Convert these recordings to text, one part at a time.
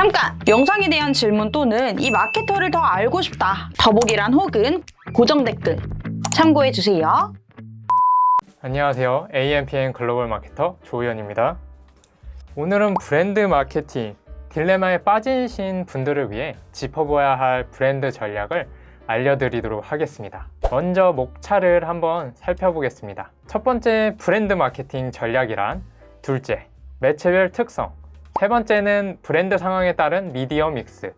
잠깐! 영상에 대한 질문 또는 이 마케터를 더 알고 싶다. 더보기란 혹은 고정 댓글 참고해주세요. 안녕하세요. AMPN 글로벌 마케터 조우현입니다. 오늘은 브랜드 마케팅 딜레마에 빠지신 분들을 위해 짚어봐야 할 브랜드 전략을 알려드리도록 하겠습니다. 먼저 목차를 한번 살펴보겠습니다. 첫 번째 브랜드 마케팅 전략이란, 둘째 매체별 특성, 세 번째는 브랜드 상황에 따른 미디어 믹스,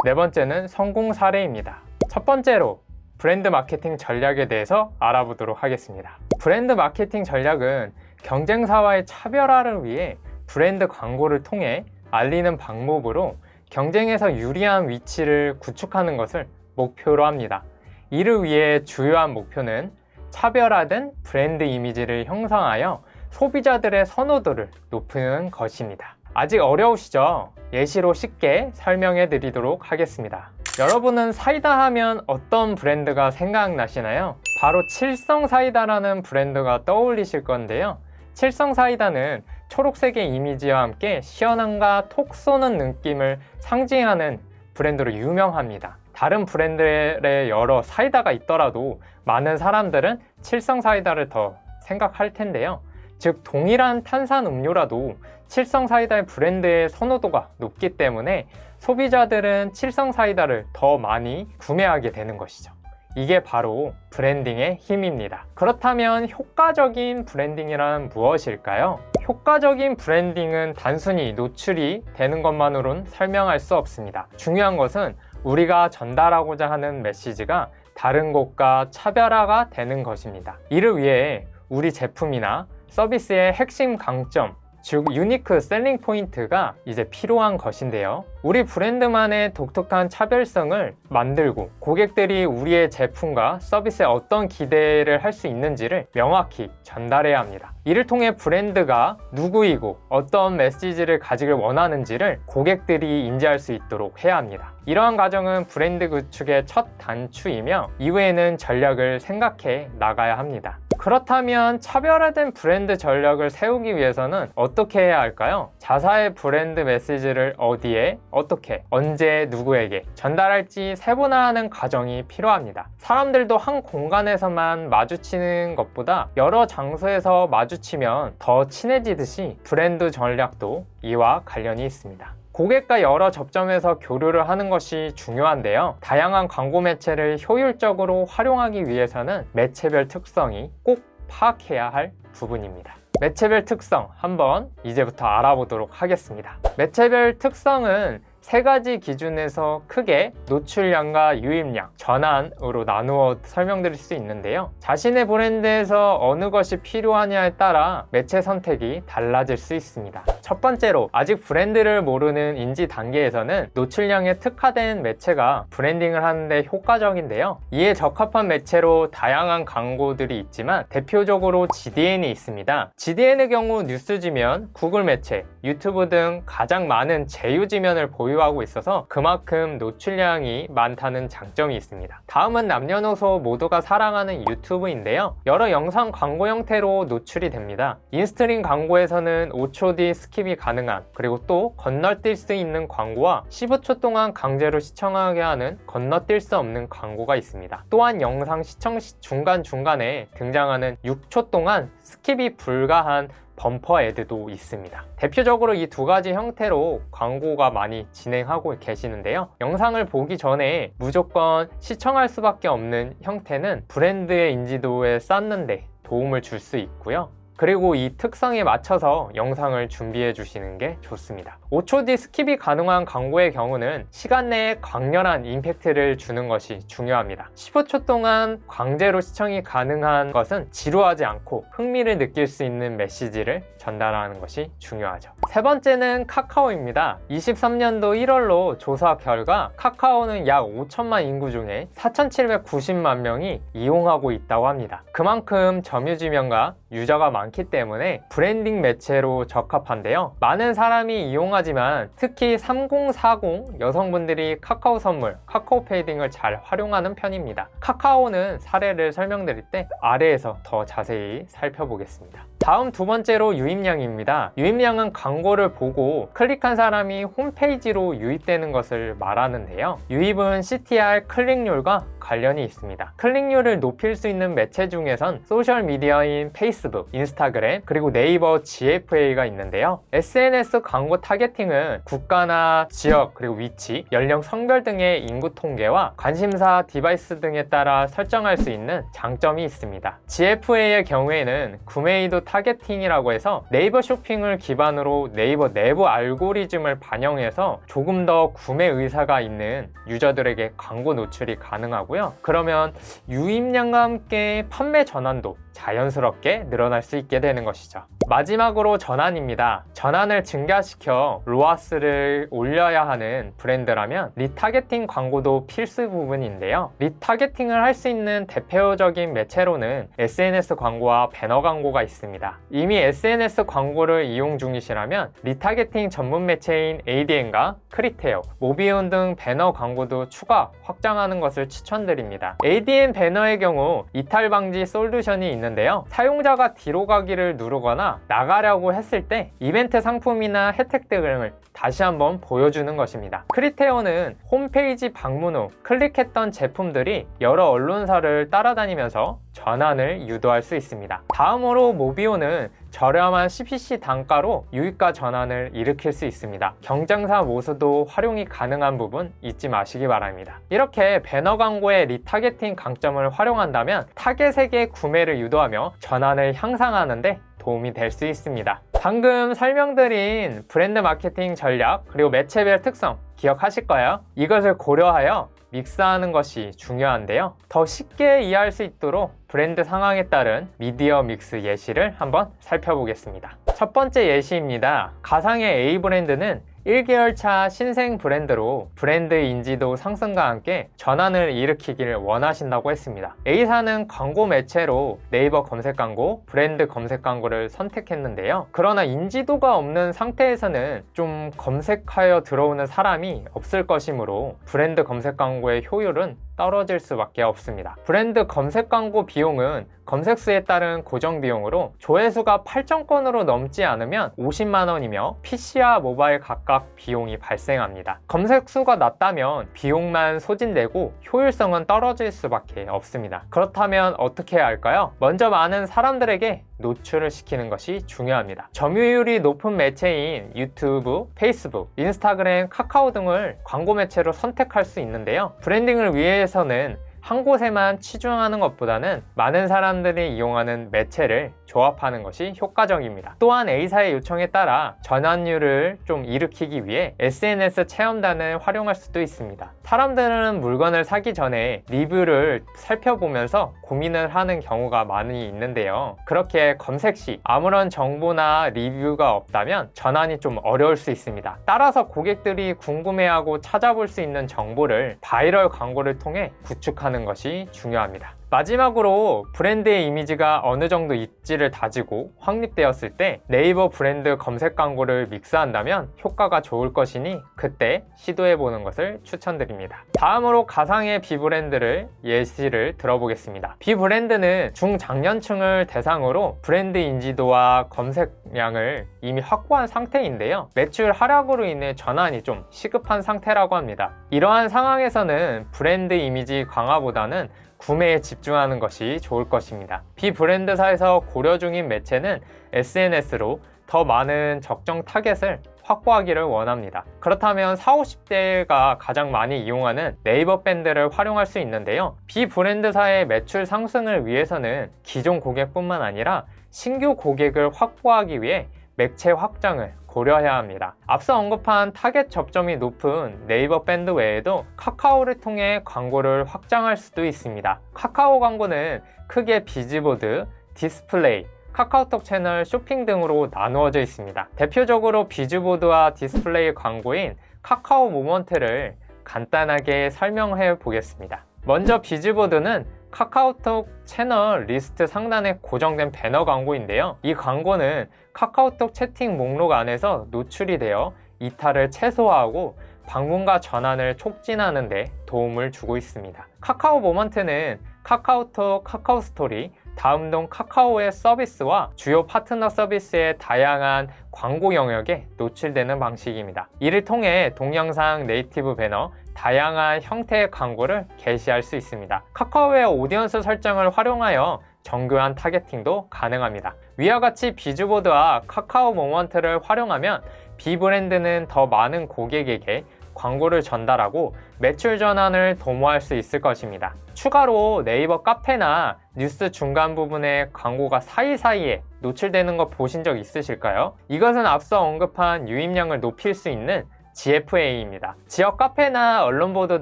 네 번째는 성공 사례입니다. 첫 번째로 브랜드 마케팅 전략에 대해서 알아보도록 하겠습니다. 브랜드 마케팅 전략은 경쟁사와의 차별화를 위해 브랜드 광고를 통해 알리는 방법으로 경쟁에서 유리한 위치를 구축하는 것을 목표로 합니다. 이를 위해 주요한 목표는 차별화된 브랜드 이미지를 형성하여 소비자들의 선호도를 높이는 것입니다. 아직 어려우시죠? 예시로 쉽게 설명해 드리도록 하겠습니다. 여러분은 사이다 하면 어떤 브랜드가 생각나시나요? 바로 칠성사이다라는 브랜드가 떠올리실 건데요. 칠성사이다는 초록색의 이미지와 함께 시원함과 톡 쏘는 느낌을 상징하는 브랜드로 유명합니다. 다른 브랜드의 여러 사이다가 있더라도 많은 사람들은 칠성사이다를 더 생각할 텐데요. 즉 동일한 탄산 음료라도 칠성사이다의 브랜드의 선호도가 높기 때문에 소비자들은 칠성사이다를 더 많이 구매하게 되는 것이죠. 이게 바로 브랜딩의 힘입니다. 그렇다면 효과적인 브랜딩이란 무엇일까요? 효과적인 브랜딩은 단순히 노출이 되는 것만으로는 설명할 수 없습니다. 중요한 것은 우리가 전달하고자 하는 메시지가 다른 곳과 차별화가 되는 것입니다. 이를 위해 우리 제품이나 서비스의 핵심 강점, 즉 유니크 셀링 포인트가 이제 필요한 것인데요. 우리 브랜드만의 독특한 차별성을 만들고 고객들이 우리의 제품과 서비스에 어떤 기대를 할 수 있는지를 명확히 전달해야 합니다. 이를 통해 브랜드가 누구이고 어떤 메시지를 가지길 원하는지를 고객들이 인지할 수 있도록 해야 합니다. 이러한 과정은 브랜드 구축의 첫 단추이며 이후에는 전략을 생각해 나가야 합니다. 그렇다면 차별화된 브랜드 전략을 세우기 위해서는 어떻게 해야 할까요? 자사의 브랜드 메시지를 어디에, 어떻게, 언제, 누구에게 전달할지 세분화하는 과정이 필요합니다. 사람들도 한 공간에서만 마주치는 것보다 여러 장소에서 마주치면 더 친해지듯이 브랜드 전략도 이와 관련이 있습니다. 고객과 여러 접점에서 교류를 하는 것이 중요한데요. 다양한 광고 매체를 효율적으로 활용하기 위해서는 매체별 특성이 꼭 파악해야 할 부분입니다. 매체별 특성 한번 이제부터 알아보도록 하겠습니다. 매체별 특성은 세 가지 기준에서 크게 노출량과 유입량, 전환으로 나누어 설명드릴 수 있는데요. 자신의 브랜드에서 어느 것이 필요하냐에 따라 매체 선택이 달라질 수 있습니다. 첫 번째로 아직 브랜드를 모르는 인지 단계에서는 노출량에 특화된 매체가 브랜딩을 하는데 효과적인데요. 이에 적합한 매체로 다양한 광고들이 있지만 대표적으로 GDN이 있습니다. GDN의 경우 뉴스지면, 구글 매체, 유튜브 등 가장 많은 제휴지면을 보유하고 있어서 그만큼 노출량이 많다는 장점이 있습니다. 다음은 남녀노소 모두가 사랑하는 유튜브인데요. 여러 영상 광고 형태로 노출이 됩니다. 인스트림 광고에서는 5초 뒤 스킵이 가능한, 그리고 또 건너뛸 수 있는 광고와 15초 동안 강제로 시청하게 하는 건너뛸 수 없는 광고가 있습니다. 또한 영상 시청 시 중간중간에 등장하는 6초 동안 스킵이 불가한 범퍼 애드도 있습니다. 대표적으로 이 두 가지 형태로 광고가 많이 진행하고 계시는데요. 영상을 보기 전에 무조건 시청할 수밖에 없는 형태는 브랜드의 인지도에 쌓는 데 도움을 줄 수 있고요. 그리고 이 특성에 맞춰서 영상을 준비해 주시는 게 좋습니다. 5초 뒤 스킵이 가능한 광고의 경우는 시간 내에 강렬한 임팩트를 주는 것이 중요합니다. 15초 동안 강제로 시청이 가능한 것은 지루하지 않고 흥미를 느낄 수 있는 메시지를 전달하는 것이 중요하죠. 세 번째는 카카오입니다. 23년도 1월로 조사 결과 카카오는 약 5천만 인구 중에 4,790만 명이 이용하고 있다고 합니다. 그만큼 점유지명과 유저가 많기 때문에 브랜딩 매체로 적합한데요. 많은 사람이 이용하지만 특히 3040 여성분들이 카카오 선물, 카카오페이 등을 잘 활용하는 편입니다. 카카오는 사례를 설명드릴 때 아래에서 더 자세히 살펴보겠습니다. 다음 두 번째로 유입량입니다. 유입량은 광고를 보고 클릭한 사람이 홈페이지로 유입되는 것을 말하는데요. 유입은 CTR 클릭률과 관련이 있습니다. 클릭률을 높일 수 있는 매체 중에선 소셜미디어인 페이스북, 인스타그램, 그리고 네이버 GFA가 있는데요. SNS 광고 타겟팅은 국가나 지역, 그리고 위치, 연령, 성별 등의 인구 통계와 관심사, 디바이스 등에 따라 설정할 수 있는 장점이 있습니다. GFA의 경우에는 구매의도 타겟팅이라고 해서 네이버 쇼핑을 기반으로 네이버 내부 알고리즘을 반영해서 조금 더 구매 의사가 있는 유저들에게 광고 노출이 가능하고요. 그러면 유입량과 함께 판매 전환도 자연스럽게 늘어날 수 있게 되는 것이죠. 마지막으로 전환입니다. 전환을 증가시켜 로아스를 올려야 하는 브랜드라면 리타겟팅 광고도 필수 부분인데요. 리타겟팅을 할 수 있는 대표적인 매체로는 SNS 광고와 배너 광고가 있습니다. 이미 SNS 광고를 이용 중이시라면 리타겟팅 전문 매체인 ADN과 크리테오, 모비온 등 배너 광고도 추가 확장하는 것을 추천드립니다. ADN 배너의 경우 이탈 방지 솔루션이 있는데요. 사용자가 뒤로 가기를 누르거나 나가려고 했을 때 이벤트 상품이나 혜택 등을 다시 한번 보여주는 것입니다. 크리테오는 홈페이지 방문 후 클릭했던 제품들이 여러 언론사를 따라다니면서 전환을 유도할 수 있습니다. 다음으로 모비오는 저렴한 CPC 단가로 유입과 전환을 일으킬 수 있습니다. 경쟁사 모수도 활용이 가능한 부분 잊지 마시기 바랍니다. 이렇게 배너 광고의 리타겟팅 강점을 활용한다면 타겟에게 구매를 유도하며 전환을 향상하는 데 도움이 될 수 있습니다. 방금 설명드린 브랜드 마케팅 전략 그리고 매체별 특성 기억하실 거예요? 이것을 고려하여 믹스하는 것이 중요한데요. 더 쉽게 이해할 수 있도록 브랜드 상황에 따른 미디어 믹스 예시를 한번 살펴보겠습니다. 첫 번째 예시입니다. 가상의 A 브랜드는 1개월 차 신생 브랜드로 브랜드 인지도 상승과 함께 전환을 일으키기를 원하신다고 했습니다. A사는 광고 매체로 네이버 검색 광고, 브랜드 검색 광고를 선택했는데요. 그러나 인지도가 없는 상태에서는 좀 검색하여 들어오는 사람이 없을 것이므로 브랜드 검색 광고의 효율은 떨어질 수밖에 없습니다. 브랜드 검색 광고 비용은 검색수에 따른 고정 비용으로 조회수가 8,000건으로 넘지 않으면 50만 원이며 PC와 모바일 각각 비용이 발생합니다. 검색수가 낮다면 비용만 소진되고 효율성은 떨어질 수밖에 없습니다. 그렇다면 어떻게 해야 할까요? 먼저 많은 사람들에게 노출을 시키는 것이 중요합니다. 점유율이 높은 매체인 유튜브, 페이스북, 인스타그램, 카카오 등을 광고 매체로 선택할 수 있는데요. 브랜딩을 위해서는 한 곳에만 치중하는 것보다는 많은 사람들이 이용하는 매체를 조합하는 것이 효과적입니다. 또한 A사의 요청에 따라 전환율을 좀 일으키기 위해 SNS 체험단을 활용할 수도 있습니다. 사람들은 물건을 사기 전에 리뷰를 살펴보면서 고민을 하는 경우가 많이 있는데요. 그렇게 검색 시 아무런 정보나 리뷰가 없다면 전환이 좀 어려울 수 있습니다. 따라서 고객들이 궁금해하고 찾아볼 수 있는 정보를 바이럴 광고를 통해 구축하는 것이 중요합니다. 마지막으로 브랜드의 이미지가 어느 정도 입지를 다지고 확립되었을 때 네이버 브랜드 검색 광고를 믹스한다면 효과가 좋을 것이니 그때 시도해보는 것을 추천드립니다. 다음으로 가상의 B브랜드를 예시를 들어보겠습니다. B브랜드는 중장년층을 대상으로 브랜드 인지도와 검색량을 이미 확보한 상태인데요. 매출 하락으로 인해 전환이 좀 시급한 상태라고 합니다. 이러한 상황에서는 브랜드 이미지 강화보다는 구매에 집중하는 것이 좋을 것입니다. B브랜드사에서 고려 중인 매체는 SNS로 더 많은 적정 타겟을 확보하기를 원합니다. 그렇다면 40, 50대가 가장 많이 이용하는 네이버 밴드를 활용할 수 있는데요. B브랜드사의 매출 상승을 위해서는 기존 고객뿐만 아니라 신규 고객을 확보하기 위해 매체 확장을 고려해야 합니다. 앞서 언급한 타겟 접점이 높은 네이버 밴드 외에도 카카오를 통해 광고를 확장할 수도 있습니다. 카카오 광고는 크게 비즈보드, 디스플레이, 카카오톡 채널, 쇼핑 등으로 나누어져 있습니다. 대표적으로 비즈보드와 디스플레이 광고인 카카오 모먼트를 간단하게 설명해 보겠습니다. 먼저 비즈보드는 카카오톡 채널 리스트 상단에 고정된 배너 광고인데요. 이 광고는 카카오톡 채팅 목록 안에서 노출이 되어 이탈을 최소화하고 방문과 전환을 촉진하는 데 도움을 주고 있습니다. 카카오 모먼트는 카카오톡, 카카오스토리, 다음동 카카오의 서비스와 주요 파트너 서비스의 다양한 광고 영역에 노출되는 방식입니다. 이를 통해 동영상, 네이티브 배너, 다양한 형태의 광고를 게시할 수 있습니다. 카카오의 오디언스 설정을 활용하여 정교한 타겟팅도 가능합니다. 위와 같이 비주보드와 카카오 모먼트를 활용하면 B브랜드는 더 많은 고객에게 광고를 전달하고 매출 전환을 도모할 수 있을 것입니다. 추가로 네이버 카페나 뉴스 중간 부분에 광고가 사이사이에 노출되는 거 보신 적 있으실까요? 이것은 앞서 언급한 유입량을 높일 수 있는 GFA입니다. 지역 카페나 언론보도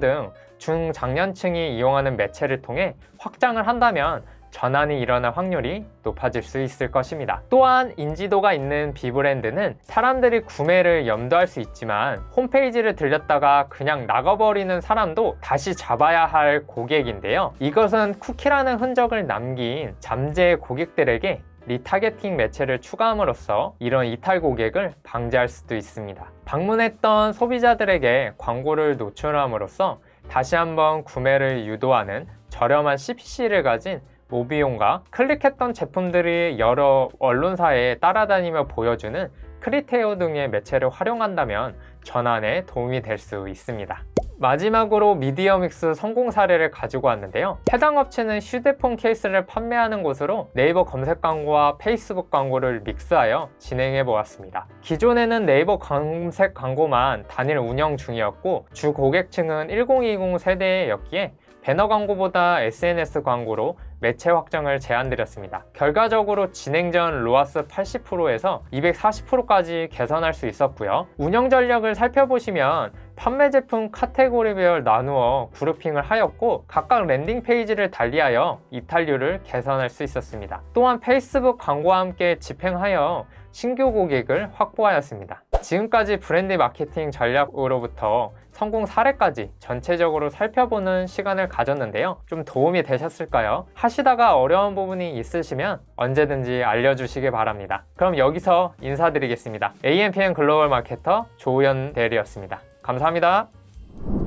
등 중장년층이 이용하는 매체를 통해 확장을 한다면 전환이 일어날 확률이 높아질 수 있을 것입니다. 또한 인지도가 있는 B브랜드는 사람들이 구매를 염두할 수 있지만 홈페이지를 들렸다가 그냥 나가버리는 사람도 다시 잡아야 할 고객인데요. 이것은 쿠키라는 흔적을 남긴 잠재 고객들에게 리타겟팅 매체를 추가함으로써 이런 이탈 고객을 방지할 수도 있습니다. 방문했던 소비자들에게 광고를 노출함으로써 다시 한번 구매를 유도하는 저렴한 CPC를 가진 모비용과 클릭했던 제품들이 여러 언론사에 따라다니며 보여주는 크리테오 등의 매체를 활용한다면 전환에 도움이 될 수 있습니다. 마지막으로 미디어 믹스 성공 사례를 가지고 왔는데요. 해당 업체는 휴대폰 케이스를 판매하는 곳으로 네이버 검색 광고와 페이스북 광고를 믹스하여 진행해 보았습니다. 기존에는 네이버 검색 광고만 단일 운영 중이었고 주 고객층은 1020 세대였기에 배너 광고보다 SNS 광고로 매체 확장을 제안드렸습니다. 결과적으로 진행 전 로아스 80%에서 240%까지 개선할 수 있었고요. 운영 전략을 살펴보시면 판매 제품 카테고리별 나누어 그룹핑을 하였고 각각 랜딩 페이지를 달리하여 이탈률을 개선할 수 있었습니다. 또한 페이스북 광고와 함께 집행하여 신규 고객을 확보하였습니다. 지금까지 브랜드 마케팅 전략으로부터 성공 사례까지 전체적으로 살펴보는 시간을 가졌는데요. 좀 도움이 되셨을까요? 하시다가 어려운 부분이 있으시면 언제든지 알려주시기 바랍니다. 그럼 여기서 인사드리겠습니다. AMPM 글로벌 마케터 조우현 대리였습니다. 감사합니다.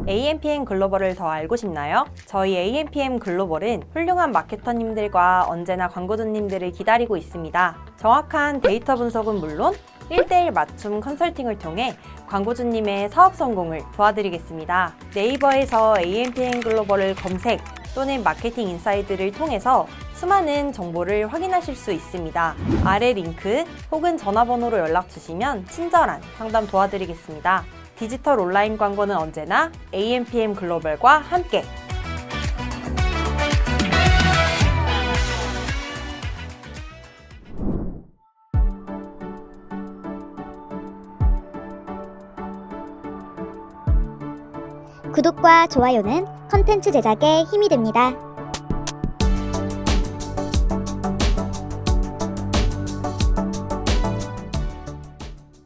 AMPM 글로벌을 더 알고 싶나요? 저희 AMPM 글로벌은 훌륭한 마케터님들과 언제나 광고주님들을 기다리고 있습니다. 정확한 데이터 분석은 물론 1:1 맞춤 컨설팅을 통해 광고주님의 사업 성공을 도와드리겠습니다. 네이버에서 AMPM 글로벌을 검색 또는 마케팅 인사이드를 통해서 수많은 정보를 확인하실 수 있습니다. 아래 링크 혹은 전화번호로 연락 주시면 친절한 상담 도와드리겠습니다. 디지털 온라인 광고는 언제나 AMPM 글로벌과 함께! 구독과 좋아요는 컨텐츠 제작에 힘이 됩니다.